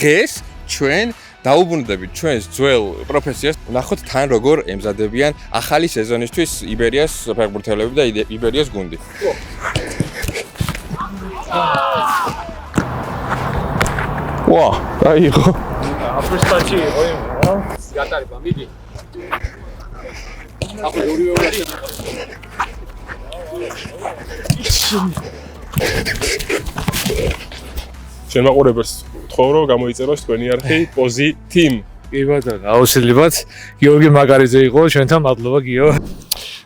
დღეს ჩვენ დაუბრუნდებით ჩვენს ძველ პროფესიას. ვნახოთ თან როგორ ემზადებიან ახალი სეზონისთვის იბერიას ფეხბურთელები და იბერიას გუნდი. ვა, აიღო. აფროსტაჩი იყო იმ, რა? გატარება, მიდი. ახლა ორივე ვარიანტი. ჩვენ მაყურებელს ვთხოვ რომ გამოიწეროს თქვენი არხი პოზიტიმ. კი ბატონო, აუცილებლად გიორგი მაგარიძე იყო ჩვენთან, მადლობა გიო.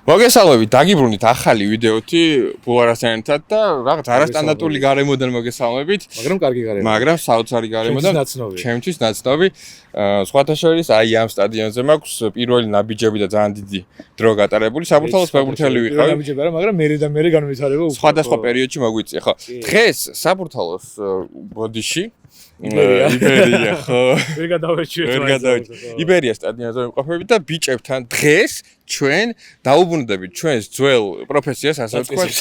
მოგესალმებით, დაგიბრუნდით ახალი ვიდეოთი ფულარასთან ერთად და რაღაც არასტანდარტული გარემოდან მოგესალმებით. მაგრამ კარგი გარემო. მაგრამ საოცარი გარემოდან. ჩემთვის ნაცნობი. სხვათა შორის აი ამ სტადიონზე მაქვს პირველი ნაბიჯები და ძალიან დიდი დრო გატარებული. საბურთალოს ფეხბურთელი ვიყავი. ნაბიჯები არა, მაგრამ მერე განვითარება უკვე. სხვადასხვა პერიოდში მოგვიწია, ხო. დღეს საბურთალოს ბოდიში იბერია, ხო. ვერ გადავეჭირეთ. იბერია სტადიონზე ვიმყოფებით და ბიჭებთან დღეს ჩვენ დაუბრუნდებით ჩვენს ძველ პროფესიას, ასე ვთქვათ,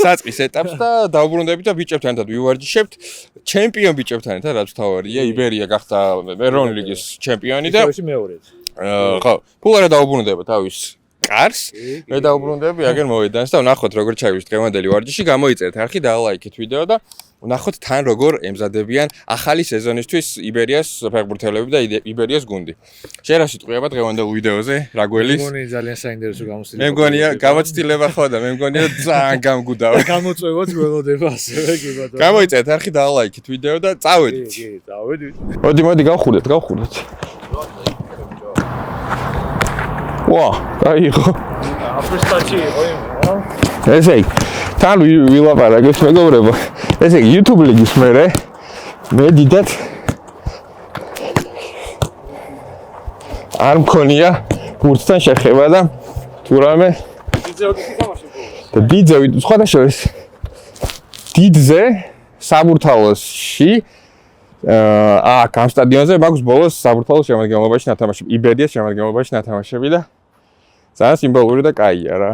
საწყის ეტაპს და დაუბრუნდებით და ბიჭებთან ერთად ვივარჯიშებთ ჩემპიონ ბიჭებთან ერთად, რაც თავარია, იბერია გახდა ეროვნული ლიგის ჩემპიონი და ხო, ფულარა დაუბრუნდება თავის კარს, მე დაუბრუნდები აგერ მოედანს და ვნახოთ როგორ ჩაივლის დღევანდელი ვარჯიში, გამოიწერეთ არხი და ლაიქეთ ვიდეო და ვნახოთ თან როგორ ემზადებიან ახალი სეზონისთვის იბერიას ფეხბურთელები და იბერიას გუნდი. შენ რა სიტყვიება დღევანდელ ვიდეოზე, რა გველის? მე მგონი ძალიან საინტერესო გამოცდილება. მე მგონია გამოცდილება ხო და მე მგონია ძალიან გამგუდავა. გამოწვევაც ველოდება ასევე კი ბატონო. გამოიწერეთ არხი და ლაიქეთ ვიდეო და წავედით. კი, წავედით. მოდი გავხურეთ. ვა, აიღო. აფროსტაჩი იყო იმ, რა? ესე იგი, თან ვილაპარაკეთ მეგობრებო. ესე იგი, YouTube ლიგის მე დიდად არ მქონია გუნდთან შეხება და თუ რამე დიდზე სხვადასხვა დიდზე საბურთალოსში აქ ამ სტადიონზე მაქვს ბოლოს საბურთალოს შემადგენლობაში ნათამაშები, იბერიას შემადგენლობაში ნათამაშები და ძალიან სიმბოლური და კაია რა.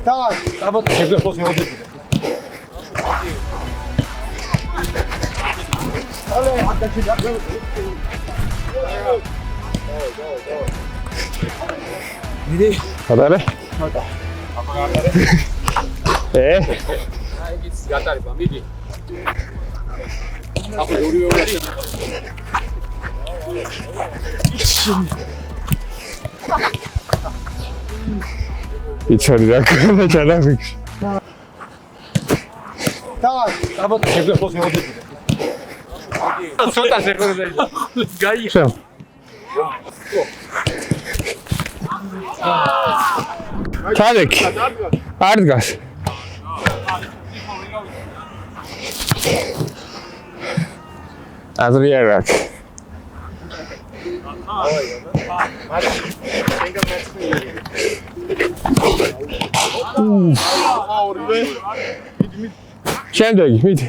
Давай, работай, я после вот это. Давай, отдачи, давай. Иди. Გადარე? გატარება, მიდი. ახლა ორივე ვარიანტი. იცოდი რა ქონა ჩანაფიქს. Давай, работай, я после вот это. Ცოტა შეხვედრა. გაიხო. ჩადეკ. არ დგას. აზრი არ აქვს. შემდეგი, მიდი.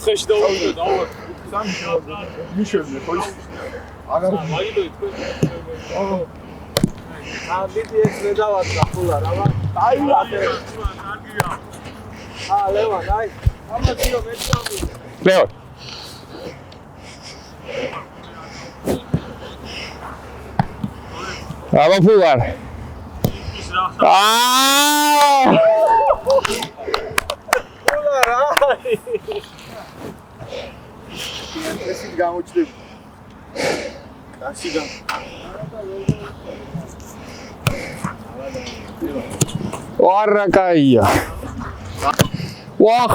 ხეში დაუვიდა. მიშევდე ხო ის? აღარ მაიდო თქვენ. დიდი ეს მე დავაწყა ფულარა, აი ვატე. ლევან, აი. ამათიო მე წამი. ლევან. აბა ფულარ. ფულარა. ესით გამოჩდები. კაციდან. ვარა კაია. ვახ.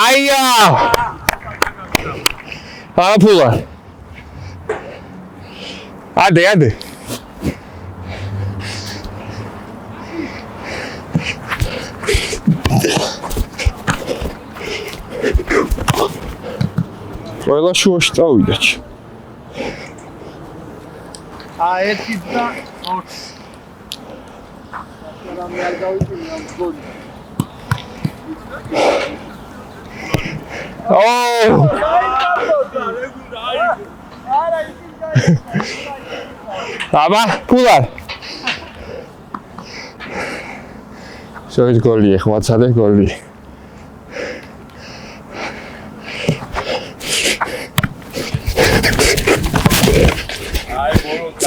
Aia! Apula. Ade. Ყველა შუაში წავიდა. ერთი და 20. რამე არ გავიწვია გოლი. Აბა, პულარ. შოის გოლი ეხმაცადე გოლი.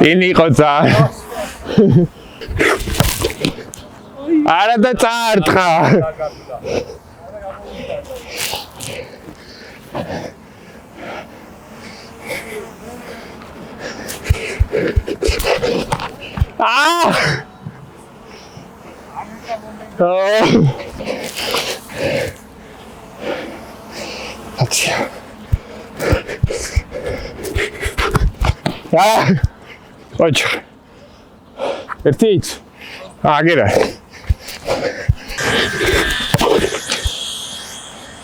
წინ იყო წარ. არა და წარტყა. Ocho. Ertich. Agera.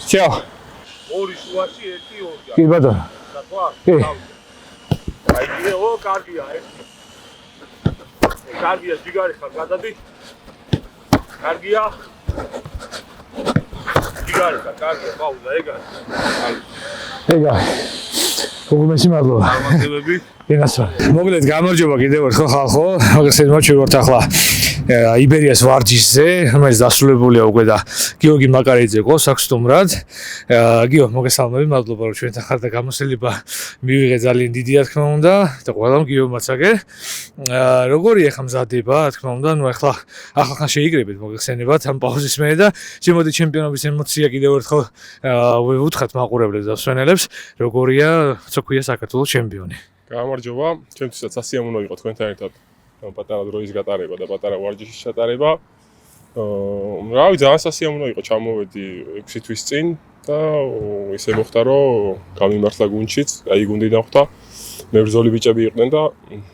Всё. ორი შუაში ერთი ორია. კი ბატონო. კი. აი ო კარგია ერთი. კარგია ჯიგარი ხარ გადადი. კარგია. ჯიგარი ხარ კარგია პაუზა ეგარი. ეგარი. უგმესი მადლობა. წარმატებები. მოგლეთ გამარჯობა კიდევ ერთხელ ხალხო, მაგასეთ მატჩი ვართ ახლა იბერიას ვარჯიშზე, რომელიც დასრულებულია უკვე და გიორგი მაკარიძე ყავს აქ სტუმრად. გიო, მოგესალმები, მადლობა რომ ჩვენთან ხარ და გამოსელება მივიღე ძალიან დიდი რა თქმა უნდა და ყველამ გიომაც აგე. როგორია ხა მზადება, რა თქმა უნდა, ნუ ახლა ახალხან შეიგრებით მოგეხსენებათ ამ პაუზის მერე და შემოდი ჩემპიონობის ემოცია კიდევ ერთხელ ვუთხართ მაყურებლებს და მსვენელებს, როგორია, თქო ქვია საქართველოს ჩემპიონი. გამარჯობა, ჩემთვისაც სასიამოვნო იყო თქვენთან ერთად პატარა დროის გატარება და პატარა ვარჯიშის ჩატარება. რავი, ძალიან სასიამოვნო იყო, ჩამოვედი 6 თვის წინ და ისე მოხდა, რომ გამიმართლა გუნდშიც, აი გუნდი დახვდა. მებრძოლი ბიჭები იყვნენ და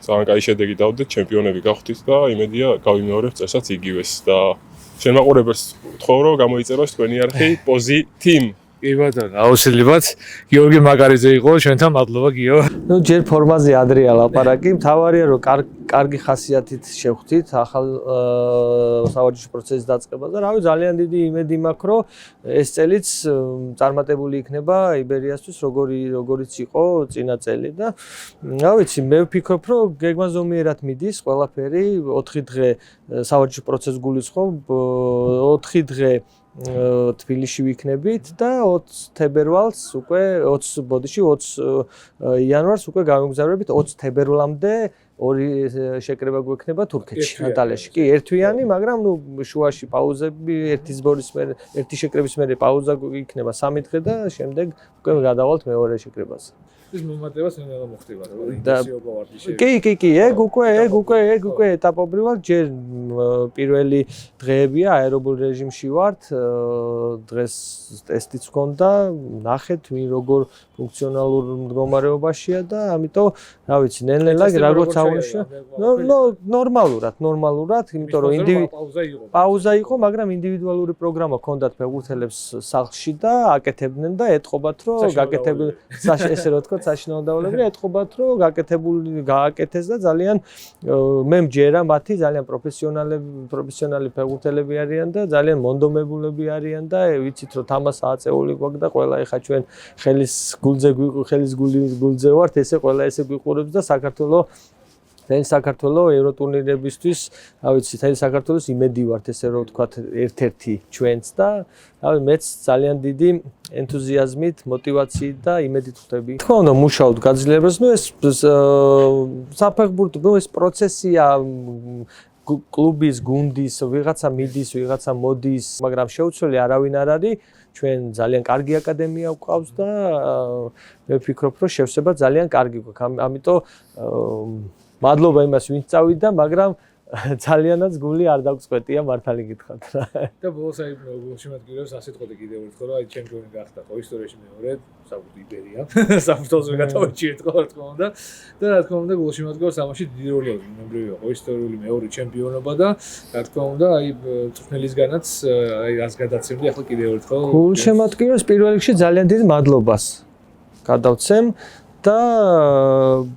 ძალიან კაი შედეგი დავდეთ, ჩემპიონები გავხდით და იმედია გავიმეორებთ წელსაც იგივეს და შენ მაყურებელს ვთხოვ, რომ გამოიწეროს თქვენი არხი პოზი team. კი ბატონო, აუცილებლად გიორგი მაკარიძე იყო ჩვენთან, მადლობა გიო. ნუ ჯერ ფორმაზე ადრეა ლაპარაკი, მთავარია რომ კარგი ხასიათით შევხვდით ახალ სავარჯიშო პროცესის დაწყებას და რავი ძალიან დიდი იმედი მაქვს რომ ეს წელიც წარმატებული იქნება იბერიასთვის როგორიც იყო წინა წელი და რა ვიცი მე ვფიქრობ რომ გეგმაზომიერად მიდის ყველაფერი 4 დღე სავარჯიშო პროცესს გულისხმობ 4 დღე თბილისში ვიქნებით და 20 თებერვალს უკვე 20 იანვარს უკვე გამოგზავნებით 20 თებერვლამდე ორი შეკრება გვექნება თურქეთში ანტალიაში. კი, ერთვიანი, მაგრამ ნუ შუაში პაუზები, ერთი ზბორის მერე, ერთი შეკრების მერე პაუზა იქნება 3 დღე და შემდეგ უკვე გადავალთ მეორე შეკრებაზე. ეს მომატებას ნელა მოხდება, რა ინტენსიობა ვარჯიში. კი, ეგ უკვე ეტაპობრივად ჯერ პირველი დღეებია აერობულ რეჟიმში ვართ, დღეს ტესტიც ჰქონდა, ნახეთ ვინ როგორ ფუნქციონალურ მდგომარეობაშია და ამიტომ რა ვიცი, ნელ-ნელა როგორც აღნიშნა, ნორმალურად, იმიტომ რომ პაუზა იყო, მაგრამ ინდივიდუალური პროგრამა ჰქონდათ ფეხბურთელებს სახლში და აკეთებდნენ და ეთყობათ რომ გაკეთებდნენ ესე რა თქმა საშინაო დავალებები ეთყობათ რომ გააკეთეს და ძალიან მე მჯერა მათი ძალიან პროფესიონალი ფეხბურთელები არიან და ძალიან მონდომებულები არიან და ვიცით რომ თამას აწეული გვაქვს და ყველა ეხა ჩვენ ხელის გულზე ვართ ესე ყველა ესე გვიყურებს და საქართველოს ევროტურნირებისთვის, რა ვიცი, თელი საქართველოს იმედი ვართ ესე რომ ვთქვათ, ერთ-ერთი ჩვენც და რავი, მეც ძალიან დიდი ენთუზიაზმით, მოტივაციით და იმედით ვხვდები. თქო უნდა მუშაობთ გაძლიერებას, ნუ ეს საფეხბურთო, ეს პროცესია კლუბის, გუნდის, ვიღაცა მიდის, ვიღაცა მოდის, მაგრამ შეუცვლელი არავინ არ არის. ჩვენ ძალიან კარგი აკადემია გვყავს და მე ვფიქრობ, რომ შევსება ძალიან კარგი გვაქვს. ამიტომ მადლობა იმას ვინც წავიდა, მაგრამ ძალიანაც გული არ დაგწყვეტია მართალი გითხრათ რა. და ბოლოს აი გულშემატკივრებს ასეთ ყოდი კიდევ ერთხელ რომ აი ჩემპიონი გახდა ხო ისტორიაში მეორე საბუთი იბერია საფრთხეზე გადავაჭირეთ ხო რა თქმა უნდა და რა თქმა უნდა გულშემატკივრებს ამაში დიდი როლი აქვს ნებრივია ხო ისტორიული მეორე ჩემპიონობა და რა თქმა უნდა აი წვრთნელისგანაც აი რას გადაცემდი ახლა კიდევ ერთხელ გულშემატკივრებს პირველ რიგში ძალიან დიდი მადლობას გადავცემ და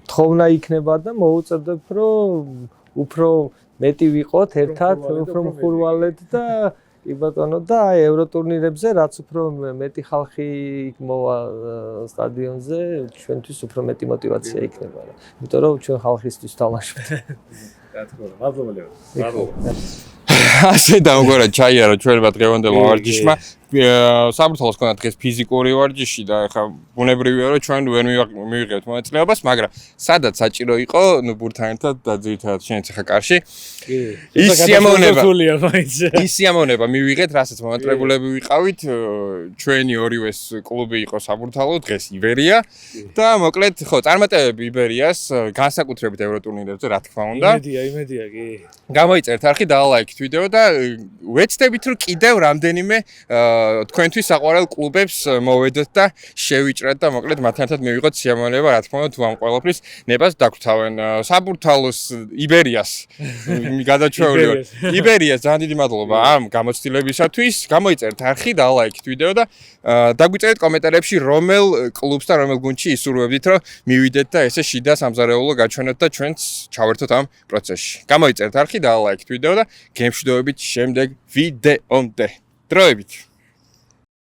თხოვნა იქნება და მოუწევდებ რომ უფრო მეტი ვიყოთ ერთად, უფრო მხურვალედ და კი ბატონო და აი ევროტურნირებზე რაც უფრო მეტი ხალხი იქ მოვა სტადიონზე, ჩვენთვის უფრო მეტი мотиваცია იქნება რა. იმიტომ რომ ჩვენ ხალხისთვის თამაშობთ. რა თქმა უნდა, მადლობა ლევო. მადლობა. ასე დამგვარად ჩაიარა ჩვენმა დღევანდელმა ვარჯიშმა. საბურთალოს ქონდა დღეს ფიზიკური ვარჯიში და ხა ბუნებრივია რომ ჩვენ ვერ მივიღებთ მონაწილეობას, მაგრამ სადაც საჭირო იყო, ნუ ბურთთან ერთად და ძირითადად შენც ხა კარში. ის სიამოვნება მივიღეთ, რასაც მომატებულები ვიყავით, ჩვენი ორივეს კლუბი იყო საბურთალო, დღეს იბერია და მოკლედ ხო, წარმატებები იბერიას, განსაკუთრებით ევროტურნირებზე, რა თქმა უნდა. იმედია კი. გამოიწერთ არხი და ლაიქით ვიდეო და ვეცდებით რომ კიდევ რამდენიმე თქვენთვის საყვარელ კლუბებს მოვედოთ და შევიჭრათ და მოკლედ მათთან ერთად მივიღოთ სიამოვნება, რა თქმა უნდა, თუ ამ ყველაფრის ნებას დაგვრთავენ. საბურთალოს იბერიას გადაჩვეული ვარ. იბერიას ძალიან დიდი მადლობა ამ გამოცდილებისათვის. გამოიწერთ არხი და ლაიქით ვიდეო და დაგვიწერეთ კომენტარებში რომელ კლუბს და რომელ გუნდში ისურვებდით რომ მივიდეთ და ესე შიდა სამზარეულო გაჩვენოთ და ჩვენც ჩავერთოთ ამ პროცესში. გამოიწერთ არხი და ლაიქით ვიდეო და გემშვიდობებით შემდეგ ვიდეომდე. დროებით